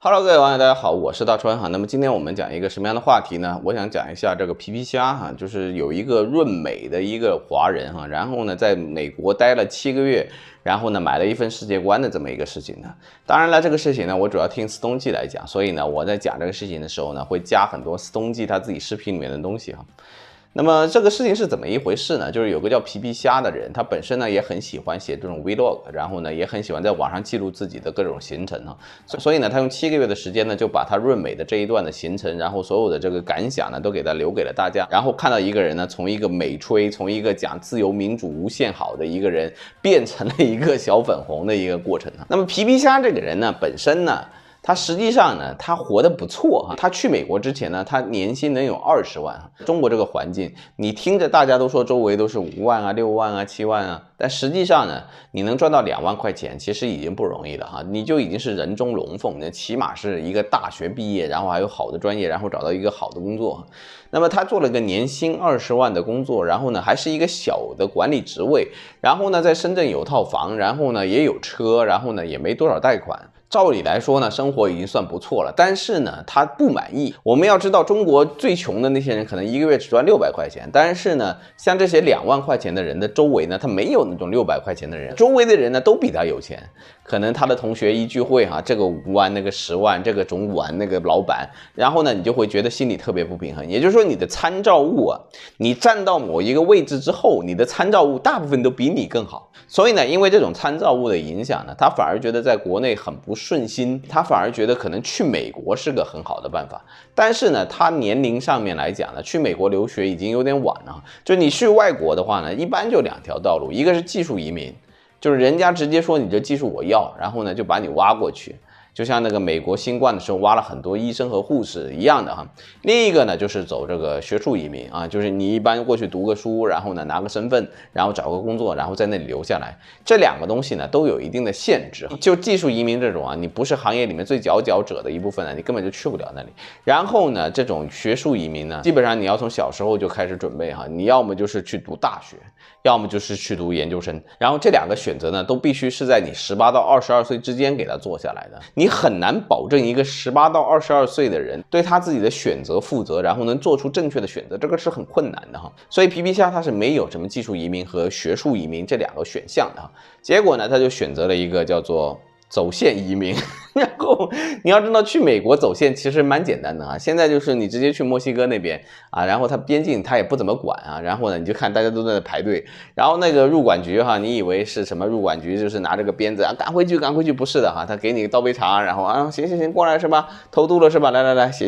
Hello，各位网友，大家好，我是大川哈。那么今天我们讲一个什么样的话题呢？我想讲一下这个皮皮虾哈，就是有一个润美的一个华人哈，然后呢在美国待了7个月，然后呢买了一份世界观的这么一个事情呢。当然了，这个事情呢我主要听司东记来讲，所以呢我在讲这个事情的时候呢会加很多司东记他自己视频里面的东西哈。那么这个事情是怎么一回事呢？就是有个叫皮皮虾的人，他本身呢也很喜欢写这种 vlog， 然后呢也很喜欢在网上记录自己的各种行程啊。所以呢，他用7个月的时间呢，就把他润美的这一段的行程，然后所有的这个感想呢，都给他留给了大家。然后看到一个人呢，从一个美吹，从一个讲自由民主无限好的一个人，变成了一个小粉红的一个过程啊。那么皮皮虾这个人呢，本身呢，他实际上呢，他活得不错哈。他去美国之前呢，他年薪能有20万。中国这个环境，你听着大家都说周围都是5万啊、6万啊、7万啊，但实际上呢，你能赚到2万块钱，其实已经不容易了哈。你就已经是人中龙凤，那起码是一个大学毕业，然后还有好的专业，然后找到一个好的工作。那么他做了个年薪20万的工作，然后呢，还是一个小的管理职位，然后呢，在深圳有套房，然后呢也有车，然后呢也没多少贷款。照理来说呢，生活已经算不错了，但是呢，他不满意。我们要知道，中国最穷的那些人可能1个月只赚600块钱，但是呢，像这些2万块钱的人的周围呢，他没有那种600块钱的人，周围的人呢都比他有钱。可能他的同学一聚会哈，这个5万，那个10万，这个总管，那个老板，然后呢，你就会觉得心里特别不平衡。也就是说，你的参照物啊，你站到某一个位置之后，你的参照物大部分都比你更好。所以呢，因为这种参照物的影响呢，他反而觉得在国内很不顺心，他反而觉得可能去美国是个很好的办法。但是呢，他年龄上面来讲呢，去美国留学已经有点晚了。就你去外国的话呢，一般就2条道路，一个是技术移民，就是人家直接说你这技术我要，然后呢就把你挖过去。就像那个美国新冠的时候挖了很多医生和护士一样的哈。另一个呢就是走这个学术移民啊，就是你一般过去读个书，然后呢拿个身份，然后找个工作，然后在那里留下来。这2个东西呢都有一定的限制。就技术移民这种啊，你不是行业里面最佼佼者的一部分呢，你根本就去不了那里。然后呢，这种学术移民呢，基本上你要从小时候就开始准备哈，你要么就是去读大学，要么就是去读研究生。然后这2个选择呢，都必须是在你18到22岁之间给他做下来的。你很难保证一个18到22岁的人对他自己的选择负责，然后能做出正确的选择，这个是很困难的哈。所以皮皮虾他是没有什么技术移民和学术移民这2个选项的哈。结果呢，他就选择了一个叫做走线移民。然后你要知道，去美国走线其实蛮简单的啊。现在就是你直接去墨西哥那边啊，然后他边境他也不怎么管啊，然后呢你就看大家都在那排队，然后那个入管局哈，你以为是什么入管局，就是拿着个鞭子啊赶回去赶回去，不是的哈，他给你倒杯茶，然后啊行过来是吧，偷渡了是吧，来写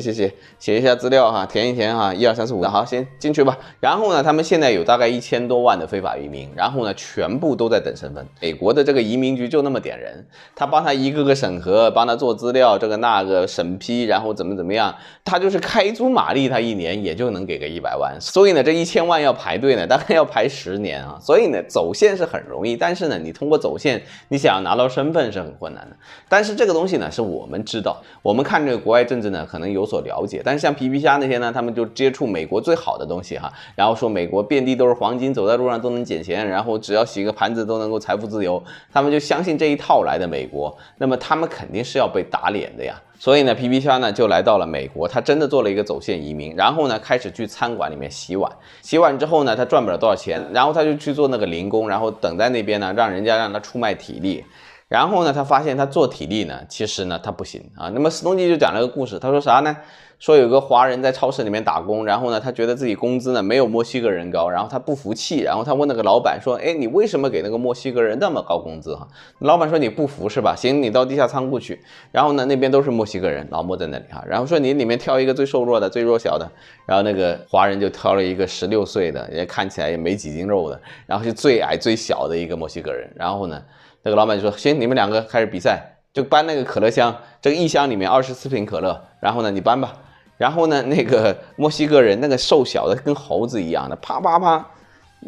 一下资料哈，填一填哈，1、2、3、4、5，好先进去吧。然后呢，他们现在有大概1000多万的非法移民，然后呢全部都在等身份。美国的这个移民局就那么点人，他帮他一个个审核，帮他做资料，这个那个审批，然后怎么样，他就是开足马力，他1年也就能给个100万。所以呢，这1000万要排队呢，大概要排10年啊。所以呢，走线是很容易，但是呢，你通过走线，你想要拿到身份是很困难的。但是这个东西呢，是我们知道，我们看这个国外政治呢，可能有所了解。但是像皮皮虾那些呢，他们就接触美国最好的东西哈，然后说美国遍地都是黄金，走在路上都能捡钱，然后只要洗个盘子都能够财富自由，他们就相信这一套来的美国，那么他们肯定是要被打脸的呀。所以呢，皮皮虾呢就来到了美国，他真的做了一个走线移民，然后呢开始去餐馆里面洗碗，洗碗之后呢，他赚不了多少钱，然后他就去做那个零工，然后等在那边呢，让他出卖体力。然后呢，他发现他做体力呢，其实呢他不行啊。那么史东基就讲了个故事，他说啥呢？说有个华人在超市里面打工，然后呢，他觉得自己工资呢没有墨西哥人高，然后他不服气，然后他问那个老板说：“哎，你为什么给那个墨西哥人那么高工资？”哈，老板说：“你不服是吧？行，你到地下仓库去。”然后呢，那边都是墨西哥人，老墨在那里哈，然后说你里面挑一个最瘦弱的、最弱小的，然后那个华人就挑了一个16岁的，也看起来也没几斤肉的，然后是最矮最小的一个墨西哥人。然后呢，那个老板就说：“行，你们2个开始比赛，就搬那个可乐箱，这个1箱里面24瓶可乐，然后呢你搬吧。”然后呢，那个墨西哥人那个瘦小的跟猴子一样的，啪啪啪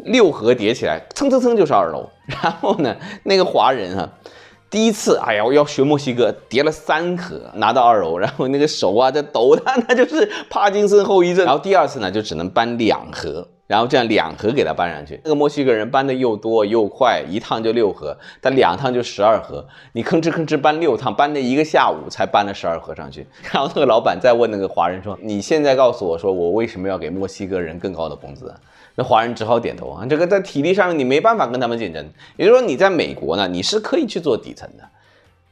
6盒叠起来，蹭就是2楼。然后呢，那个华人啊，第一次哎呀要学墨西哥，叠了3盒拿到2楼，然后那个手啊在抖，那就是帕金森后遗症。然后第2次呢就只能搬2盒。然后这样2盒给他搬上去。那个墨西哥人搬的又多又快，一趟就6盒，他2趟就12盒，你吭哧吭哧搬6趟，搬了1个下午才搬了12盒上去。然后那个老板再问那个华人说：“你现在告诉我说，我为什么要给墨西哥人更高的工资啊？”那华人只好点头啊，这个在体力上你没办法跟他们竞争。也就是说，你在美国呢，你是可以去做底层的，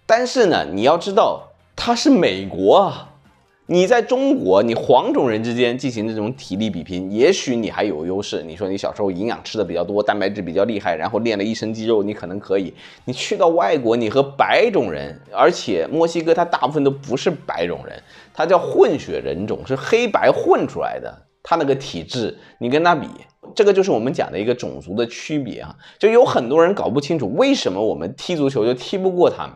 但是呢，你要知道它是美国啊。你在中国，你黄种人之间进行这种体力比拼，也许你还有优势。你说你小时候营养吃的比较多，蛋白质比较厉害，然后练了一身肌肉，你可能可以。你去到外国，你和白种人，而且墨西哥它大部分都不是白种人，它叫混血人种，是黑白混出来的。它那个体质，你跟他比，这个就是我们讲的一个种族的区别啊。就有很多人搞不清楚，为什么我们踢足球就踢不过他们，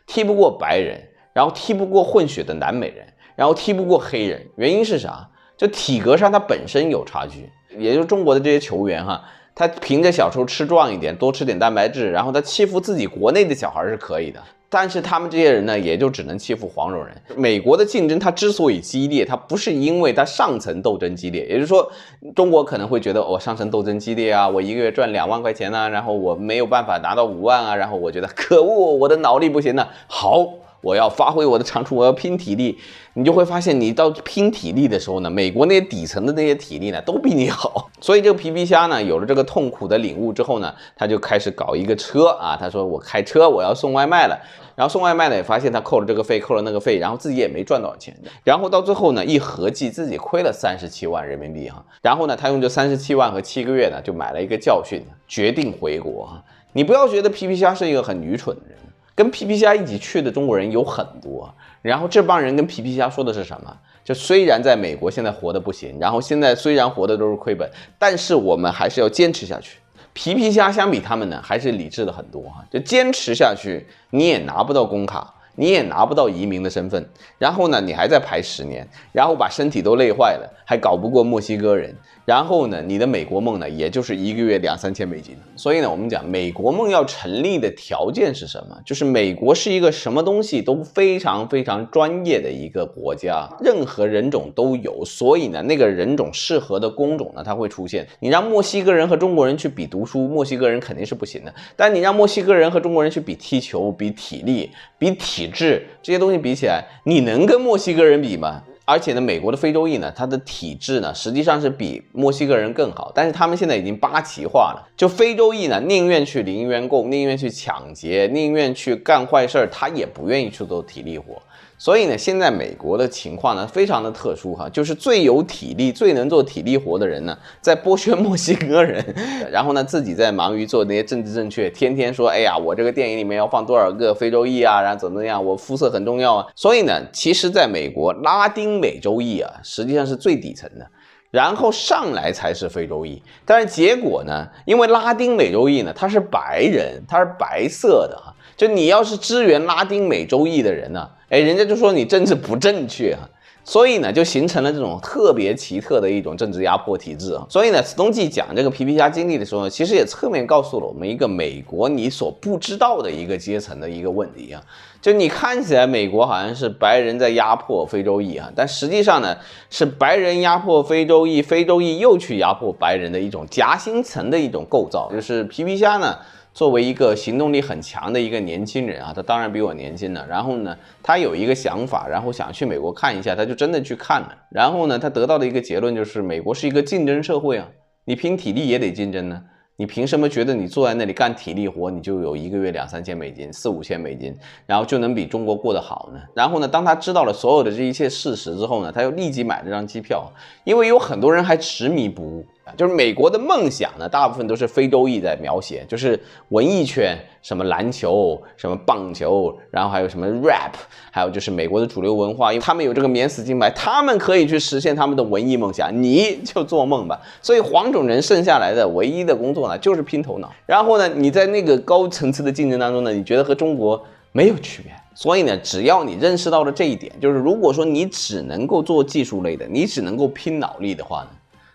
踢不过白人，然后踢不过混血的南美人。然后踢不过黑人，原因是啥？就体格上他本身有差距，也就是中国的这些球员哈，他凭着小时候吃壮一点，多吃点蛋白质，然后他欺负自己国内的小孩是可以的。但是他们这些人呢，也就只能欺负黄种人。美国的竞争它之所以激烈，它不是因为它上层斗争激烈，也就是说，中国可能会觉得我上层斗争激烈啊，我1个月赚2万块钱啊，然后我没有办法拿到5万啊，然后我觉得可恶，我的脑力不行了，好。我要发挥我的长处，我要拼体力，你就会发现，你到拼体力的时候呢，美国那些底层的那些体力呢，都比你好。所以这个皮皮虾呢，有了这个痛苦的领悟之后呢，他就开始搞一个车啊，他说我开车，我要送外卖了。然后送外卖呢，也发现他扣了这个费，扣了那个费，然后自己也没赚多少钱。然后到最后呢，一合计自己亏了37万人民币哈。然后呢，他用这37万和7个月呢，就买了一个教训，决定回国哈。你不要觉得皮皮虾是一个很愚蠢的人。跟皮皮虾一起去的中国人有很多，然后这帮人跟皮皮虾说的是什么？就虽然在美国现在活得不行，然后现在虽然活的都是亏本，但是我们还是要坚持下去。皮皮虾相比他们呢，还是理智的很多哈。就坚持下去，你也拿不到工卡，你也拿不到移民的身份，然后呢，你还在排10年，然后把身体都累坏了，还搞不过墨西哥人。然后呢，你的美国梦呢，也就是1个月2、3千美金。所以呢，我们讲美国梦要成立的条件是什么？就是美国是一个什么东西都非常非常专业的一个国家，任何人种都有。所以呢，那个人种适合的工种呢，它会出现。你让墨西哥人和中国人去比读书，墨西哥人肯定是不行的。但你让墨西哥人和中国人去比踢球、比体力、比体质这些东西比起来，你能跟墨西哥人比吗？而且呢，美国的非洲裔呢，他的体质呢，实际上是比墨西哥人更好，但是他们现在已经8旗化了。就非洲裔呢，宁愿去零元购，宁愿去抢劫，宁愿去干坏事，他也不愿意去做体力活。所以呢，现在美国的情况呢，非常的特殊哈，就是最有体力、最能做体力活的人呢，在剥削墨西哥人，然后呢，自己在忙于做那些政治正确，天天说，哎呀，我这个电影里面要放多少个非洲裔啊，然后怎么样，我肤色很重要啊。所以呢，其实在美国，拉丁美洲裔啊，实际上是最底层的。然后上来才是非洲裔，但是结果呢？因为拉丁美洲裔呢，他是白人，他是白色的哈。就你要是支援拉丁美洲裔的人呢，哎，人家就说你政治不正确哈。所以呢，就形成了这种特别奇特的一种政治压迫体制啊。所以呢，史东记讲这个皮皮虾经历的时候呢，其实也侧面告诉了我们一个美国你所不知道的一个阶层的一个问题啊。就你看起来美国好像是白人在压迫非洲裔啊，但实际上呢，是白人压迫非洲裔，非洲裔又去压迫白人的一种夹心层的一种构造。就是皮皮虾呢，作为一个行动力很强的一个年轻人啊，他当然比我年轻了。然后呢，他有一个想法，然后想去美国看一下，他就真的去看了。然后呢，他得到的一个结论就是，美国是一个竞争社会啊，你拼体力也得竞争呢。你凭什么觉得你坐在那里干体力活，你就有1个月2、3千美金、4、5千美金，然后就能比中国过得好呢？然后呢，当他知道了所有的这一切事实之后呢，他又立即买了张机票，因为有很多人还执迷不悟。就是美国的梦想呢，大部分都是非洲裔在描写，就是文艺圈，什么篮球，什么棒球，然后还有什么 rap， 还有就是美国的主流文化，因为他们有这个免死金牌，他们可以去实现他们的文艺梦想，你就做梦吧。所以黄种人剩下来的唯一的工作呢，就是拼头脑。然后呢，你在那个高层次的竞争当中呢，你觉得和中国没有区别。所以呢，只要你认识到了这一点，就是如果说你只能够做技术类的，你只能够拼脑力的话呢，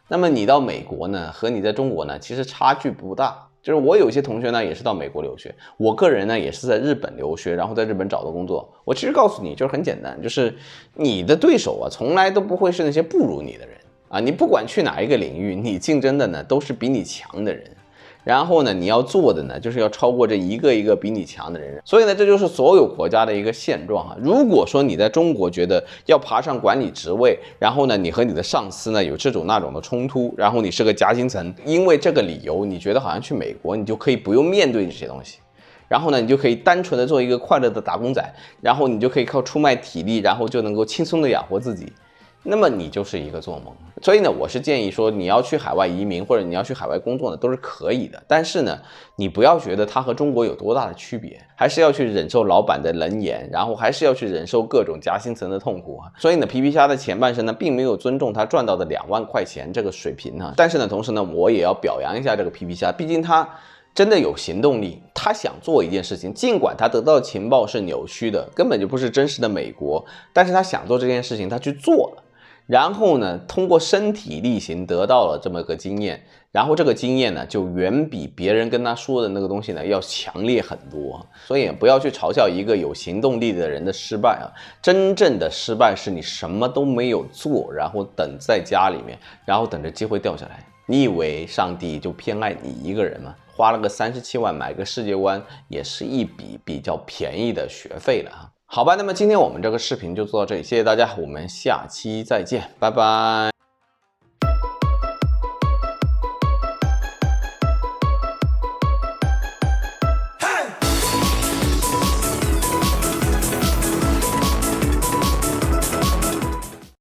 那么你到美国呢，和你在中国呢，其实差距不大。就是我有些同学呢，也是到美国留学，我个人呢也是在日本留学，然后在日本找到工作。我其实告诉你，就是很简单，就是你的对手啊，从来都不会是那些不如你的人啊，你不管去哪一个领域，你竞争的呢都是比你强的人。然后呢，你要做的呢，就是要超过这一个一个比你强的人。所以呢，这就是所有国家的一个现状哈。如果说你在中国觉得要爬上管理职位，然后呢，你和你的上司呢有这种那种的冲突，然后你是个夹心层，因为这个理由，你觉得好像去美国你就可以不用面对这些东西。然后呢，你就可以单纯的做一个快乐的打工仔，然后你就可以靠出卖体力，然后就能够轻松的养活自己。那么你就是一个做梦。所以呢，我是建议说，你要去海外移民或者你要去海外工作呢，都是可以的。但是呢，你不要觉得它和中国有多大的区别，还是要去忍受老板的冷眼，然后还是要去忍受各种夹心层的痛苦啊。所以呢，皮皮虾的前半生呢，并没有尊重他赚到的2万块钱这个水平啊。但是呢，同时呢，我也要表扬一下这个皮皮虾，毕竟他真的有行动力，他想做一件事情，尽管他得到的情报是扭曲的，根本就不是真实的美国，但是他想做这件事情，他去做了。然后呢，通过身体力行得到了这么个经验，然后这个经验呢，就远比别人跟他说的那个东西呢要强烈很多。所以不要去嘲笑一个有行动力的人的失败啊，真正的失败是你什么都没有做，然后等在家里面，然后等着机会掉下来。你以为上帝就偏爱你一个人吗？花了个37万买个世界观，也是一笔比较便宜的学费了啊。好吧，那么今天我们这个视频就做到这里，谢谢大家，我们下期再见，拜拜。